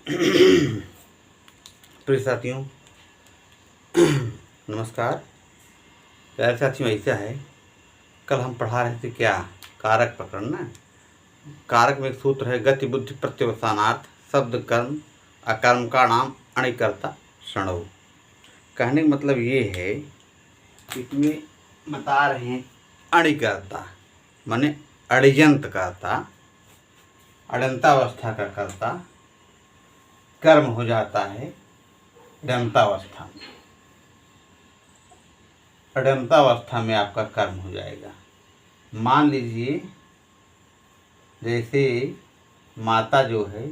प्रिय साथियों, नमस्कार। प्यारे साथियों, ऐसा है, कल हम पढ़ा रहे थे क्या, कारक प्रकरण ना। कारक में एक सूत्र है, गति बुद्धि प्रत्यवसानार्थ शब्द कर्म अकर्म का नाम अणिकर्ता क्षणव। कहने का मतलब ये है कि इसमें बता रहे हैं अणिकर्ता माने अड़ियंत कर्ता, अड़ंतावस्था का कर्ता कर्म हो जाता है अडंतावस्था में। अडंतावस्था में आपका कर्म हो जाएगा। मान लीजिए जैसे माता जो है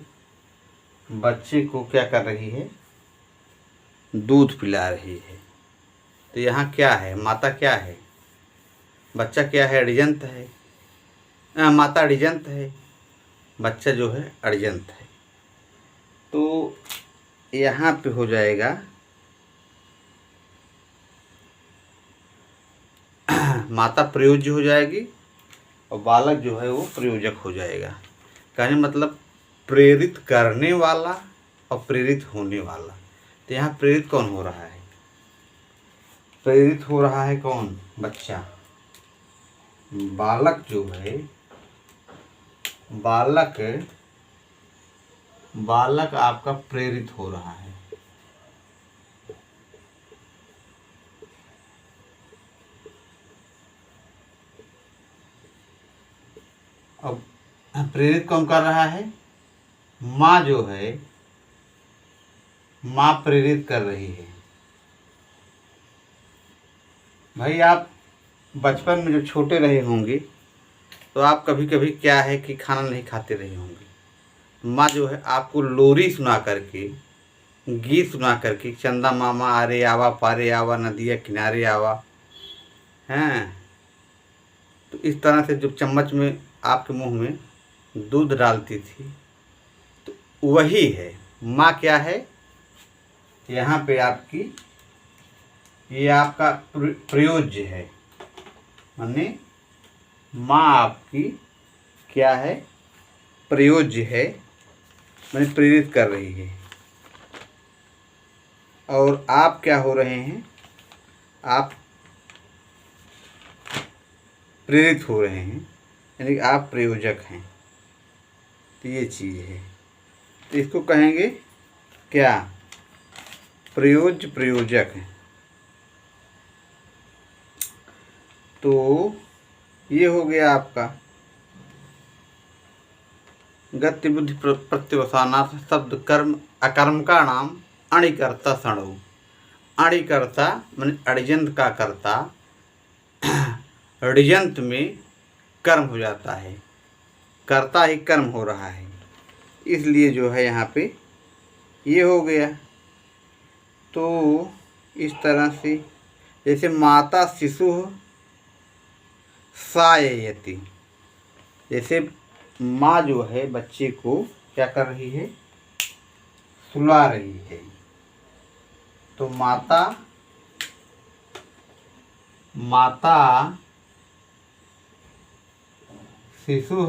बच्चे को क्या कर रही है, दूध पिला रही है। तो यहाँ क्या है, माता क्या है, बच्चा क्या है, अड़ियंत है। माता अड़ियंत है, बच्चा जो है अड़ियंत है। तो यहाँ पे हो जाएगा माता प्रयोज्य हो जाएगी और बालक जो है वो प्रयोजक हो जाएगा। कहने मतलब प्रेरित करने वाला और प्रेरित होने वाला। तो यहाँ प्रेरित कौन हो रहा है, प्रेरित हो रहा है कौन, बच्चा। बालक जो है, बालक आपका प्रेरित हो रहा है। अब प्रेरित कौन कर रहा है, माँ जो है, माँ प्रेरित कर रही है। भाई आप बचपन में जब छोटे रहे होंगे तो आप कभी कभी क्या है कि खाना नहीं खाते रहे होंगे। माँ जो है आपको लोरी सुना करके, गीत सुना करके, चंदा मामा आरे आवा पारे आवा नदिया किनारे आवा, हैं, तो इस तरह से जब चम्मच में आपके मुंह में दूध डालती थी, तो वही है माँ। क्या है यहाँ पे आपकी, ये आपका प्रयोज्य है, माने माँ आपकी क्या है, प्रयोज्य है, माने प्रेरित कर रही है। और आप क्या हो रहे हैं, आप प्रेरित हो रहे हैं, यानी कि आप प्रयोजक हैं। तो ये चीज़ है, तो इसको कहेंगे क्या, प्रयोज्य प्रयोजक है। तो ये हो गया आपका गति बुद्धि प्रत्यवसानार्थ शब्द कर्म अकर्म का नाम अणिकर्ता क्षणव। अणिकर्ता माने अड़ियंत का कर्ता, अड़ियंत में कर्म हो जाता है, कर्ता ही कर्म हो रहा है, इसलिए जो है यहाँ पे ये हो गया। तो इस तरह से जैसे माता शिशु साययति, जैसे माँ जो है बच्चे को क्या कर रही है, सुला रही है। तो माता शिशु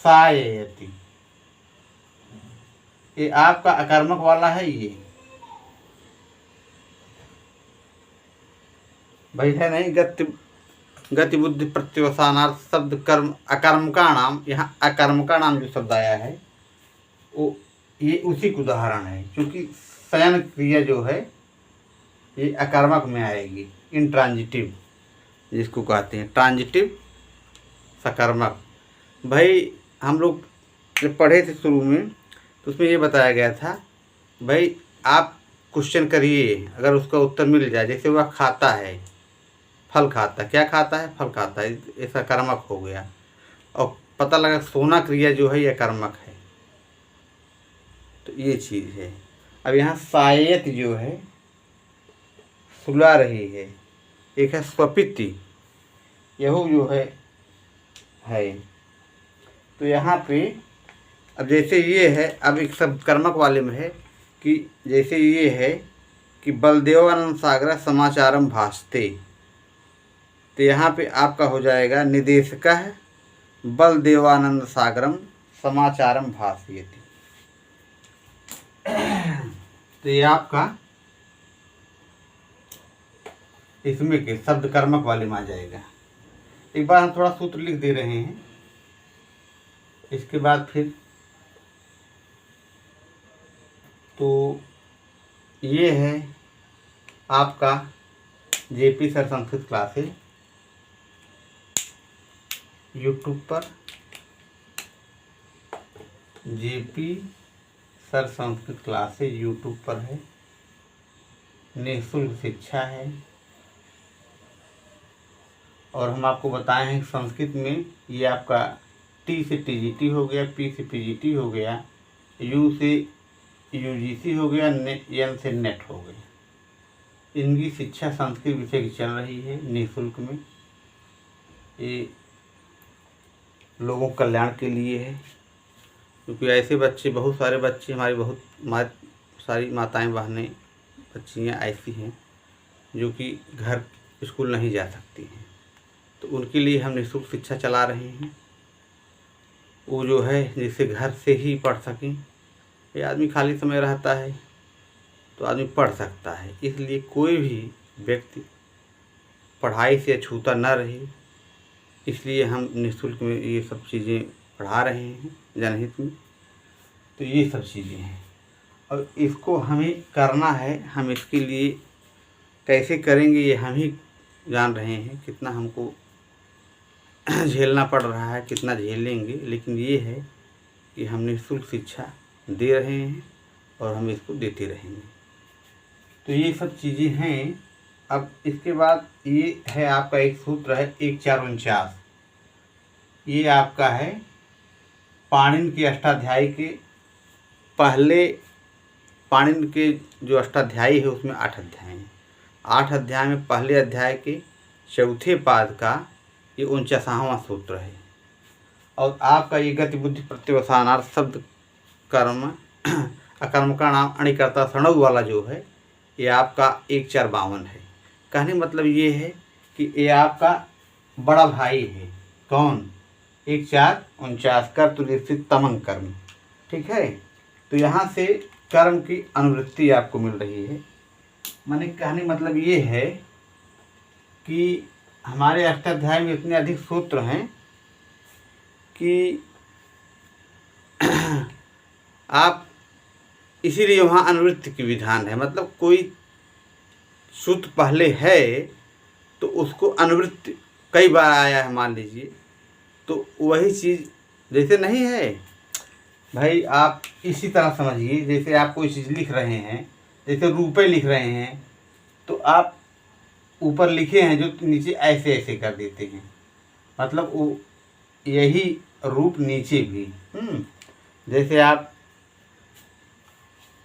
साययति, ये आपका अकर्मक वाला है। ये भाई है नहीं, गति बुद्धि प्रत्यवसानार्थ शब्द कर्म अकर्म का नाम, यहाँ अकर्म का नाम जो शब्द आया है वो ये उसी का उदाहरण है। क्योंकि शयन क्रिया जो है ये अकर्मक में आएगी, इंट्रांजिटिव जिसको कहते हैं, ट्रांजिटिव सकर्मक। भाई हम लोग जब पढ़े थे शुरू में तो उसमें ये बताया गया था, भाई आप क्वेश्चन करिए, अगर उसका उत्तर मिल जाए, जैसे वह खाता है, फल खाता, क्या खाता है, फल खाता है, ऐसा कर्मक हो गया। और पता लगा सोना क्रिया जो है यह कर्मक है। तो ये चीज़ है। अब यहाँ सायत जो है सुला रही है, एक है स्वपिति, यह जो है। तो यहाँ पे अब जैसे ये है, अब एक सब कर्मक वाले में है कि जैसे ये है कि बलदेवानंद सागर समाचारम भासते, तो यहाँ पे आपका हो जाएगा निदेशक बलदेवानंद सागरम समाचारम भाषयति। तो ये आपका इसमें के शब्द कर्मक वाले में आ जाएगा। एक बार हम थोड़ा सूत्र लिख दे रहे हैं, इसके बाद फिर तो ये है आपका JP sir Sanskrit classes YouTube पर। JP sir Sanskrit classes YouTube पर है, निःशुल्क शिक्षा है। और हम आपको बताए हैं संस्कृत में ये आपका टी से टीजीटी हो गया, पी से पीजीटी हो गया, यू से यूजीसी हो गया, एन से नेट हो गया। इनकी शिक्षा संस्कृत विषय की चल रही है निःशुल्क में। ये लोगों के कल्याण के लिए है, क्योंकि ऐसे बच्चे, बहुत सारे बच्चे, हमारी सारी माताएं बहनें बच्चियाँ ऐसी हैं जो कि घर स्कूल नहीं जा सकती हैं, तो उनके लिए हम निःशुल्क शिक्षा चला रहे हैं। वो जो है जिससे घर से ही पढ़ सकें। ये आदमी खाली समय रहता है तो आदमी पढ़ सकता है, इसलिए कोई भी व्यक्ति पढ़ाई से अछूता न रहे, इसलिए हम निःशुल्क में ये सब चीज़ें पढ़ा रहे हैं जनहित में। तो ये सब चीज़ें हैं और इसको हमें करना है। हम इसके लिए कैसे करेंगे ये हम ही जान रहे हैं, कितना हमको झेलना पड़ रहा है, कितना झेलेंगे, लेकिन ये है कि हम निःशुल्क शिक्षा दे रहे हैं और हम इसको देते रहेंगे। तो ये सब चीज़ें हैं। अब इसके बाद ये है आपका एक सूत्र है 1449। ये आपका है पाणिनि के अष्टाध्यायी के पहले। पाणिनि के जो अष्टाध्यायी है उसमें 8 अध्याय हैं। 8 अध्याय में पहले अध्याय के चौथे पाद का ये 49वां सूत्र है। और आपका ये गति बुद्धि प्रत्यवसानार्थ शब्द कर्म अकर्म का नाम अणिकर्ता सणव वाला जो है ये आपका 1452 है। कहने मतलब ये है कि ये आपका बड़ा भाई है। कौन? 1449 कर्तुलिप्सित तमंग कर्म। ठीक है, तो यहाँ से कर्म की अनुवृत्ति आपको मिल रही है। माने कहने मतलब ये है कि हमारे अष्टाध्याय में इतने अधिक सूत्र हैं कि आप, इसीलिए वहाँ अनुवृत्ति की विधान है। मतलब कोई सूत्र पहले है तो उसको अनुवृत्ति कई बार आया है मान लीजिए, तो वही चीज़ जैसे नहीं है भाई, आप इसी तरह समझिए जैसे आप कोई चीज़ लिख रहे हैं, जैसे रुपए लिख रहे हैं तो आप ऊपर लिखे हैं जो नीचे ऐसे ऐसे कर देते हैं, मतलब वो यही रूप नीचे भी। जैसे आप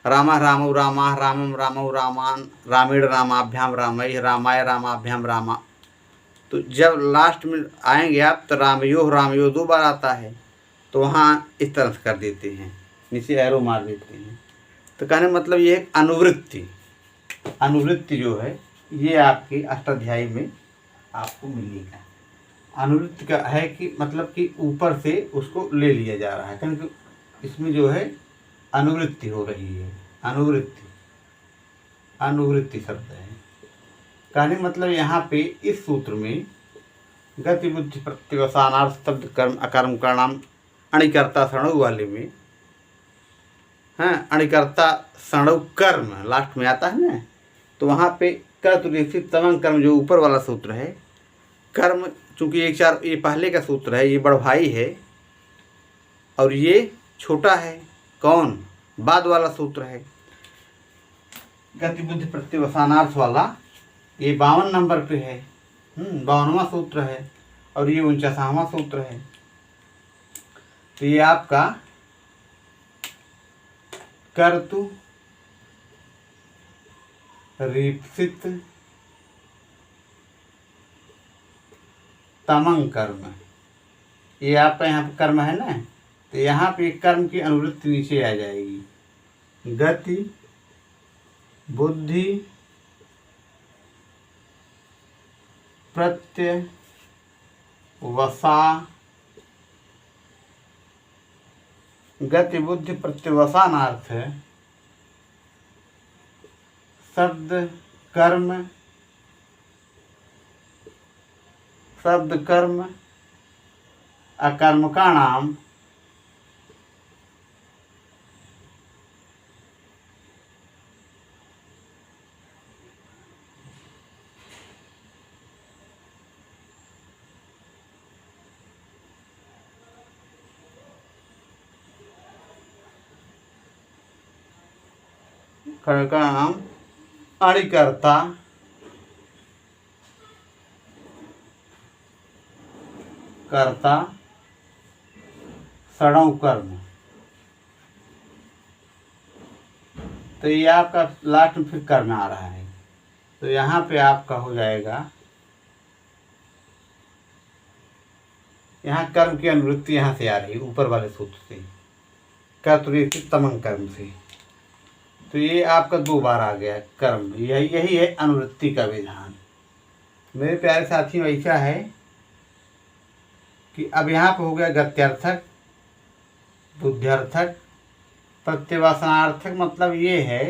रामा रामौ रामा रामम रामौ रामान रामेण रामाभ्याम रामय रामाय रामाभ्याम रामा, तो जब लास्ट में आएंगे आप तो रामयो 2 बार आता है, तो वहाँ इस तरह से कर देते हैं, नीचे एरो मार देते हैं। तो कहने मतलब ये एक अनुवृत्ति जो है ये आपके अष्टाध्यायी में आपको मिलेगा। अनुवृत्ति का है कि मतलब कि ऊपर से उसको ले लिया जा रहा है, क्योंकि इसमें जो है अनुवृत्ति हो रही है। अनुवृत्ति शब्द है। कहने मतलब यहाँ पे इस सूत्र में गति बुद्धि प्रत्यवसानार्थ शब्द कर्म अकर्म का नाम अणिकर्ता सणव वाले में, हाँ, अणिकर्ता सणव कर्म लास्ट में आता है ना, तो वहाँ पे कर्तुलिप्सित तमंग कर्म जो ऊपर वाला सूत्र है, कर्म चूँकि ये पहले का सूत्र है, ये बड़ भाई है और ये छोटा है। कौन? बाद वाला सूत्र है गति बुद्धि प्रत्यवसानार्थ वाला, ये 52 नंबर पे है, 52वां सूत्र है और ये 49वां सूत्र है। तो ये आपका कर्तु रीप्सित तमंग कर्म, ये आपका यहाँ पे कर्म है ना, तो यहाँ पे कर्म की अनुवृत्ति नीचे आ जाएगी। गति बुद्धि प्रत्यवसा गति बुद्धि प्रत्यवसानार्थ शब्द कर्म अकर्मकाणाम कर्मकाणाम अणिकर्ता सड़ौ कर्म। तो ये आपका लास्ट में फिर कर्म आ रहा है, तो यहाँ पे आपका हो जाएगा, यहाँ कर्म की अनुवृत्ति यहाँ से आ रही है ऊपर वाले सूत्र से, कर्तृ तमंग कर्म से। तो ये आपका 2 बार आ गया कर्म, यही है अनुवृत्ति का विधान। मेरे प्यारे साथियों, ऐसा है कि अब यहाँ पे हो गया गत्यर्थक, बुद्ध्यर्थक, प्रत्यवासनार्थक। मतलब ये है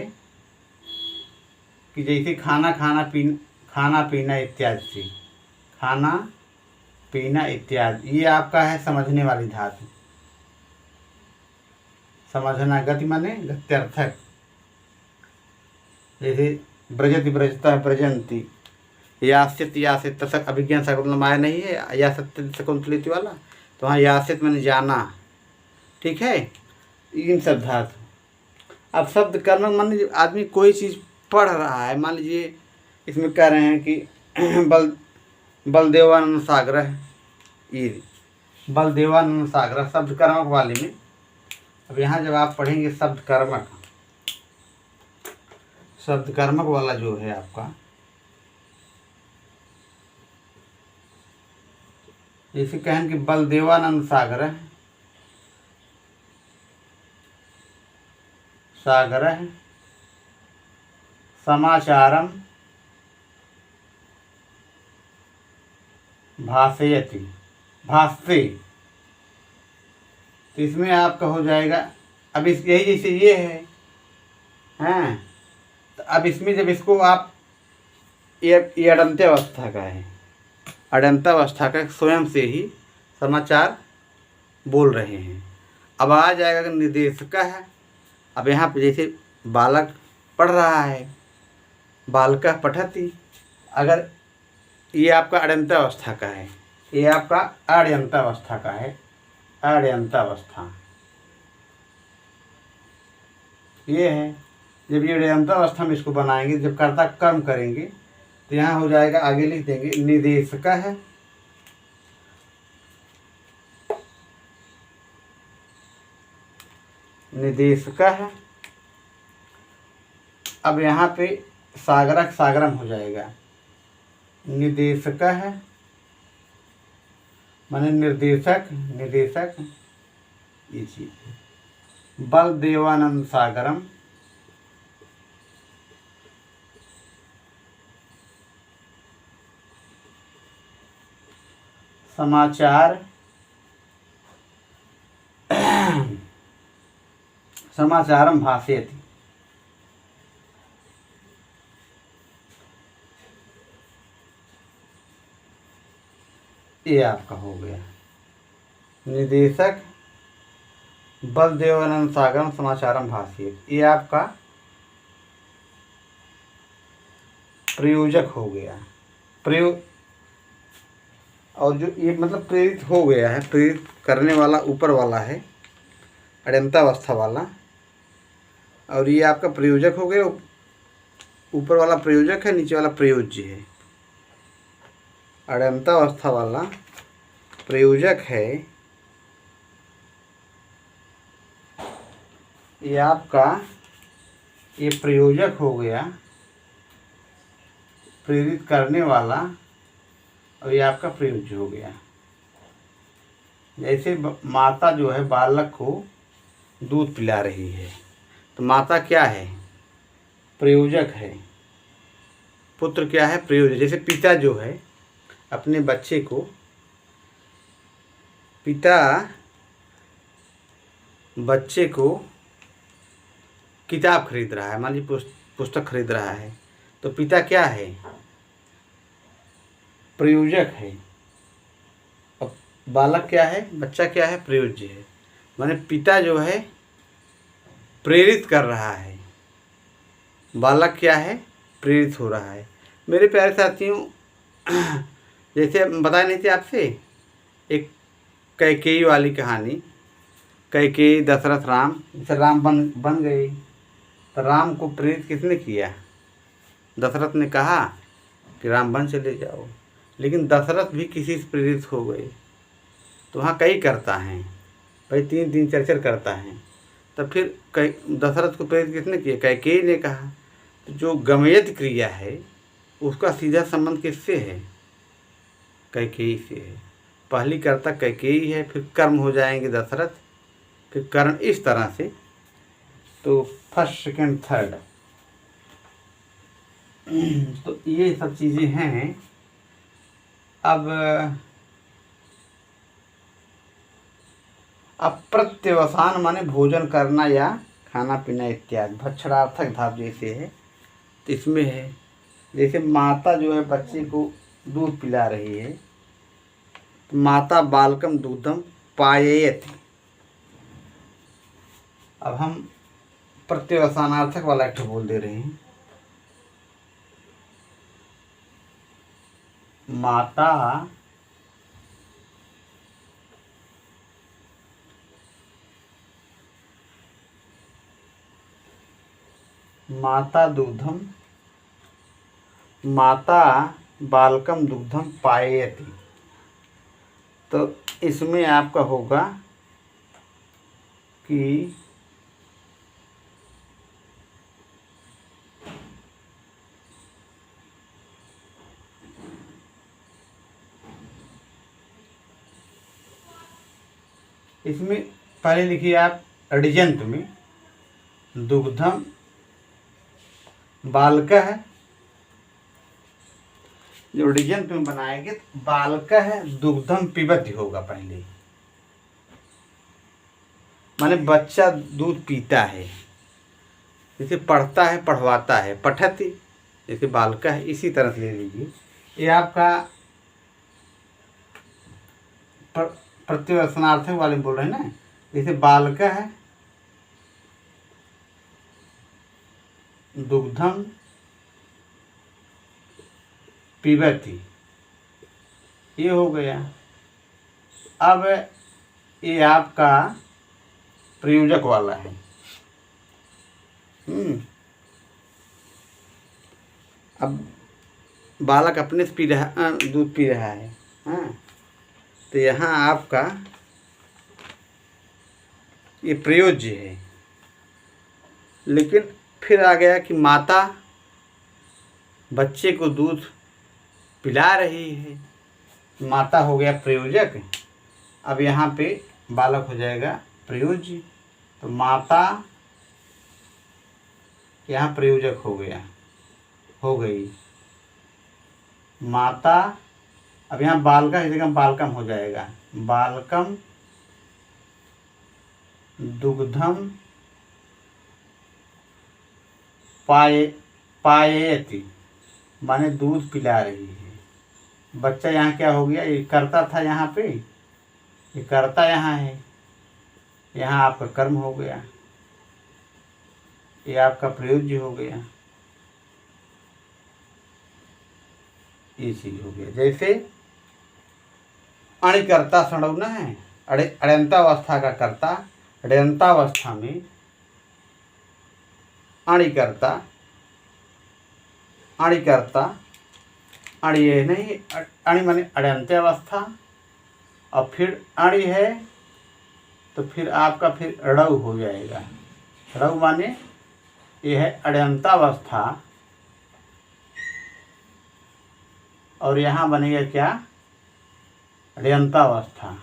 कि जैसे खाना पीना इत्यादि से, खाना पीना इत्यादि, ये आपका है समझने वाली धातु, समझना। गति माने गत्यर्थक, जैसे ब्रजति ब्रजता ब्रजंती, यासित यासित तक अभिज्ञान शकुंतल माया नहीं है, या सत्य शकुंतलित वाला, तो हाँ यासित मैंने जाना, ठीक है। इन सब धातु। अब शब्द कर्म मान लीजिए आदमी कोई चीज़ पढ़ रहा है, मान लीजिए इसमें कह रहे हैं कि बलदेवानंद सागर, ये बलदेवानंद सागर शब्द कर्मक वाले में। अब यहाँ जब आप पढ़ेंगे शब्द कर्मक वाला जो है आपका, जैसे कहें कि बलदेवानंद सागर समाचारम भाषयति, भाषते, तो इसमें आपका हो जाएगा। अब इस यही जैसे ये है, हैं, तो अब इसमें जब इसको आप ये अडंत अवस्था का है, अडंत अवस्था का स्वयं से ही समाचार बोल रहे हैं। अब आ जाएगा कि निर्देशक है। अब यहाँ पे जैसे बालक पढ़ रहा है, बालक पठति, अगर ये आपका अड्यंत अवस्था का है, ये आपका अड्यंत अवस्था का है, अड्यंत अवस्था ये है। जब ये अड्यंत अवस्था में इसको बनाएंगे, जब कर्ता कर्म करेंगे, तो यहाँ हो जाएगा, आगे लिख देंगे निर्देशक है, निर्देशक है। अब यहाँ पे सागरक सागरम हो जाएगा, निर्देशक है माने निर्देशक, निर्देशक ये चीज। बलदेवानंद सागरम समाचार समाचारम भाषयति, ये आपका हो गया निर्देशक बलदेवानंद सागरम समाचारम भाषयति, ये आपका प्रयोजक हो गया, प्रयोग। और जो ये मतलब प्रेरित हो गया है, प्रेरित करने वाला ऊपर वाला है अड्यंतावस्था वाला, और ये आपका प्रयोजक हो गया। ऊपर वाला प्रयोजक है, नीचे वाला प्रयोज्य है। अड्यंतावस्था वाला प्रयोजक है, ये आपका ये प्रयोजक हो गया, प्रेरित करने वाला, और ये आपका प्रयोज्य हो गया। जैसे माता जो है बालक को दूध पिला रही है, तो माता क्या है, प्रयोजक है, पुत्र क्या है, प्रयोजक। जैसे पिता जो है अपने बच्चे को, पिता बच्चे को किताब खरीद रहा है, मान लीजिए पुस्तक खरीद रहा है, तो पिता क्या है? प्रयोजक है। अब बालक क्या है? बच्चा क्या है? प्रयोज्य है। माने पिता जो है प्रेरित कर रहा है, बालक क्या है? प्रेरित हो रहा है। मेरे प्यारे साथियों, जैसे बताए नहीं थे आपसे एक कैकेयी वाली कहानी, कैकेयी दशरथ राम, जैसे राम बन गए, तो राम को प्रेरित किसने किया? दशरथ ने कहा कि राम बन चले जाओ, लेकिन दशरथ भी किसी से प्रेरित हो गए। तो वहाँ कई करता है भाई, 3 4 करता है। तब फिर दशरथ को प्रेरित किसने किया? कैकेयी ने कहा। तो जो गमयत क्रिया है उसका सीधा संबंध किससे है? कैकेयी से है। पहली कर्ता कैकेयी है, फिर कर्म हो जाएंगे दशरथ, फिर कर्ण, इस तरह से। तो फर्स्ट सेकंड थर्ड, तो ये सब चीज़ें हैं। अब अप्रत्यवसान माने भोजन करना या खाना पीना इत्यादि, भक्षणार्थक धातु जैसे है, तो इसमें है जैसे माता जो है बच्चे को दूध पिला रही है, तो माता बालकम दूधम पाययति। अब हम प्रत्यवसानार्थक वाला एक बोल दे रहे हैं, माता दूधम, माता बालकम दूधम पाययति। तो इसमें आपका होगा कि इसमें पहले लिखिए आप अडिजंत में दुग्धम बालक है, जो अडिजंत में बनाएंगे तो बालक है दुग्धम पिबति होगा पहले, माने बच्चा दूध पीता है। जैसे पढ़ता है, पढ़वाता है, पठति, जैसे बालक है, इसी तरह से ले लीजिए। ये आपका प्रत्यवसानार्थक वाले बोल रहे हैं ना, जैसे बालक है दुग्धम पिबति, ये हो गया। अब ये आपका प्रयोजक वाला है। अब बालक अपने से पी रहा, दूध पी रहा है, हाँ, तो यहाँ आपका ये प्रयोज्य है। लेकिन फिर आ गया कि माता बच्चे को दूध पिला रही है, माता हो गया प्रयोजक। अब यहाँ पे बालक हो जाएगा प्रयोज्य, तो माता यहाँ प्रयोजक हो गया, हो गई माता। अब यहाँ बालका की जगह बालकम हो जाएगा, बालकम दुग्धम पाययति, माने दूध पिला रही है। बच्चा यहाँ क्या हो गया? ये कर्ता था यहाँ पे, ये कर्ता यहाँ है, यहाँ आपका कर्म हो गया, ये आपका प्रयोज्य हो गया, ये चीज हो गया। जैसे अणिकर्ता सड़ौना है, अड़यंतावस्था का कर्ता, अड़यंतावस्था में अणिकर्ता, अणिकर्ता, अणि नहीं, अणि माने अड़यंतावस्था, और फिर अणि है तो फिर आपका फिर ड़ौ हो जाएगा। ड़ौ माने ये है अड़यंतावस्था, और यहाँ बनेगा क्या? अड़यंतावस्था।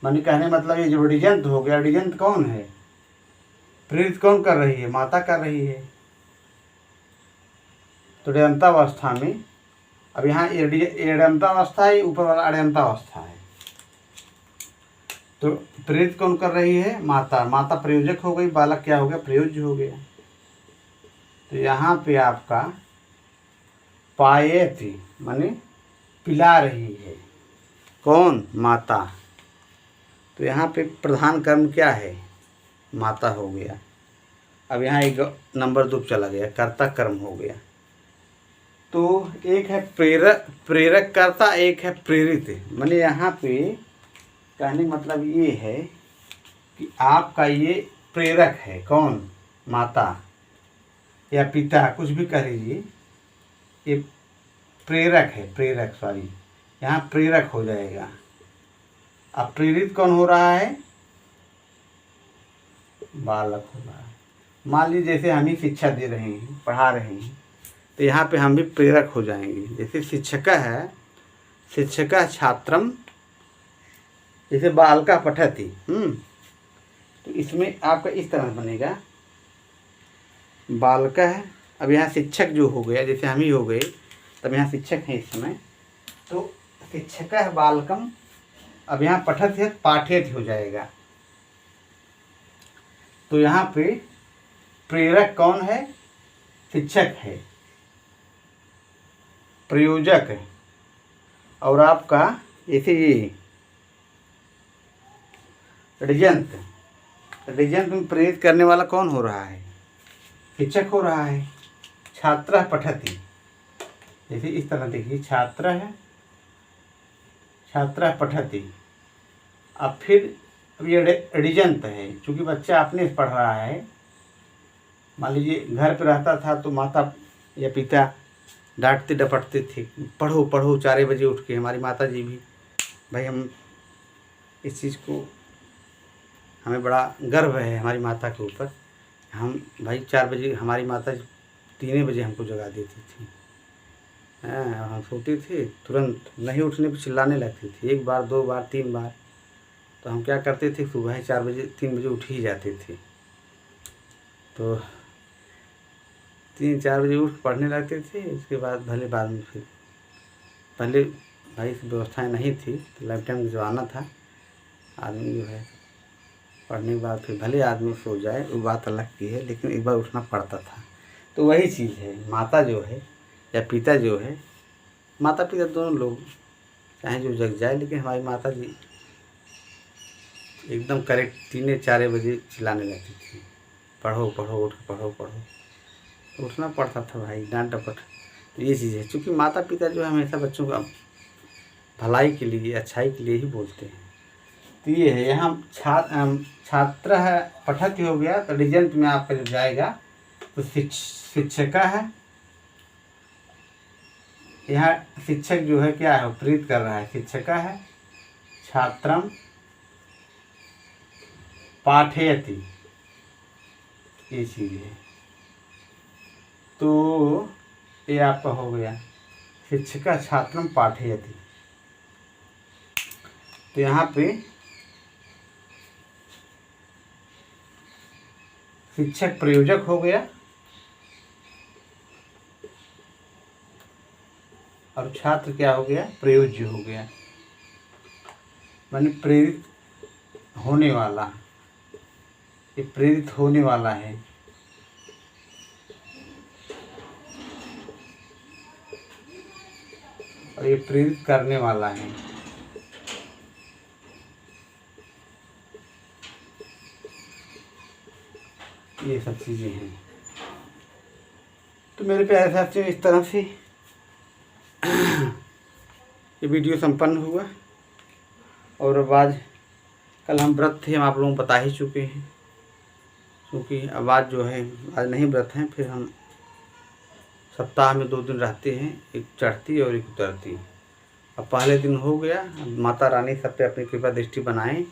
माने कहने मतलब ये जो अडिजंत हो गया, अडिजंत कौन है? प्रेरित कौन कर रही है? माता कर रही है। तो अड़यंतावस्था में, अब यहाँ अड़यंतावस्था है, ऊपर वाला अड़यंतावस्था है। तो प्रेरित कौन कर रही है? माता। माता प्रयोजक हो गई, बालक क्या हो गया? प्रयोज्य हो गया। तो यहाँ पे आपका पायेति माने पिला रही है, कौन? माता। तो यहाँ पे प्रधान कर्म क्या है? माता हो गया। अब यहाँ एक नंबर 2 चला गया, कर्ता कर्म हो गया। तो एक है प्रेरक कर्ता, एक है प्रेरित। माने यहाँ पे कहने मतलब ये है कि आपका ये प्रेरक है, कौन? माता या पिता, कुछ भी कह लीजिए, ये प्रेरक है, प्रेरक, सॉरी, यहाँ प्रेरक हो जाएगा। अब प्रेरित कौन हो रहा है? बालक हो रहा है। मान लीजिए जैसे हम ही शिक्षा दे रहे हैं, पढ़ा रहे हैं, तो यहाँ पे हम भी प्रेरक हो जाएंगे। जैसे शिक्षक है, शिक्षक छात्रम, जैसे बालका पठति, तो इसमें आपका इस तरह बनेगा, बालका है। अब यहाँ शिक्षक जो हो गया, जैसे हम ही हो गए, तब यहाँ शिक्षक है इस समय, तो शिक्षक है बालकम। अब यहाँ पठत है, पाठेत हो जाएगा। तो यहाँ पे प्रेरक कौन है? शिक्षक है, प्रयोजक है। और आपका जैसे ये ऋजंत, ऋजंत में प्रेरित करने वाला कौन हो रहा है? शिक्षक हो रहा है। छात्र पठति, जैसे इस तरह देखिए, छात्र है, छात्र पठति। अब फिर अब ये ऋजंत है, चूँकि बच्चा अपने से पढ़ रहा है। मान लीजिए घर पे रहता था तो माता या पिता डांटते डपटते थे, पढ़ो पढ़ो 4 बजे उठ के। हमारी माता जी भी, भाई हम इस चीज़ को, हमें बड़ा गर्व है हमारी माता के ऊपर। हम भाई 4 बजे, हमारी माता 3 बजे हमको जगा देती थी। हम सोते थे, तुरंत नहीं उठने पर चिल्लाने लगती थी, 1 बार 2 बार 3 बार। तो हम क्या करते थे, सुबह 4 बजे 3 बजे उठ ही जाते थे। तो 3-4 बजे उठ पढ़ने लगते थे। उसके बाद भले बाद में फिर, पहले भाई व्यवस्थाएं नहीं थी, तो लाइफ टाइम का ज़माना था। आदमी जो है पढ़ने के बाद फिर भले आदमी सो जाए, वो बात अलग की है, लेकिन एक बार उठना पड़ता था। तो वही चीज़ है, माता जो है या पिता जो है, माता पिता दोनों लोग चाहे जो जग जाए, लेकिन हमारी माता जी एकदम करेक्ट 3-4 बजे चिल्लाने लगती थी, पढ़ो पढ़ो, उठ पढ़ो पढ़ो। उठना पड़ता था भाई, डांट डपट। तो ये चीज़ है, क्योंकि माता पिता जो है हमेशा बच्चों का भलाई के लिए, अच्छाई के लिए ही बोलते हैं। तो ये है, यहाँ छात्र है पठति हो गया, तो ऋजंत में आपका जो जाएगा तो शिक्षका है। यहाँ शिक्षक जो है क्या है, प्रेरित कर रहा है, शिक्षका है। छात्रम पाठयति, ये चीज़ है। तो ये आपका हो गया, शिक्षका छात्रम पाठयति। तो यहाँ पे शिक्षक प्रयोजक हो गया और छात्र क्या हो गया, प्रयोज्य हो गया। माने प्रेरित होने वाला, ये प्रेरित होने वाला है। और ये प्रेरित करने वाला है। ये सब चीज़ें हैं। तो मेरे प्यारे साथियों, इस तरह से ये वीडियो संपन्न हुआ। और अब आज, कल हम व्रत थे, हम आप लोगों को बता ही चुके हैं। क्योंकि अब आज जो है, आज नहीं व्रत हैं, फिर हम सप्ताह में 2 दिन रहते हैं, एक चढ़ती और एक उतरती। अब पहले दिन हो गया। अब माता रानी सब पे अपनी कृपा दृष्टि बनाएं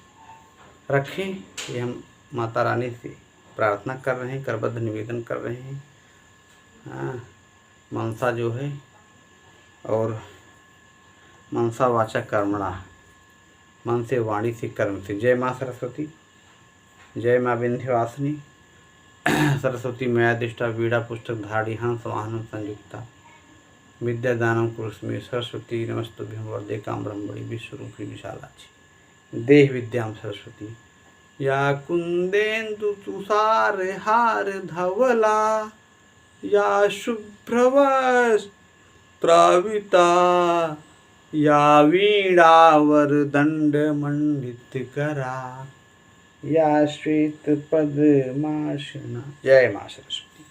रखें। ये हम माता रानी से प्रार्थना कर रहे हैं, करबद्ध निवेदन कर रहे हैं। हाँ, मनसा जो है, और मनसा वाचा कर्मणा, मन से वाणी से कर्म से। जय माँ सरस्वती, जय माँ विंध्यवासिनी। सरस्वती मयादिष्टा वीणा पुस्तक धारी हंस वाहनम संयुक्ता, विद्यादानम कुरुष्मे। सरस्वती नमस्तुभ्यं वरदे काम ब्रह्मणि विश्वरूपी विशालाक्षी। देह विद्याम सरस्वती। या कुंदेन्दु तुषार हार धवला, या शुभ्रवस्त्राविता, या वीणावर दंड मंडित करा, या श्वेत पद्मासना। जय मां सरस्वती।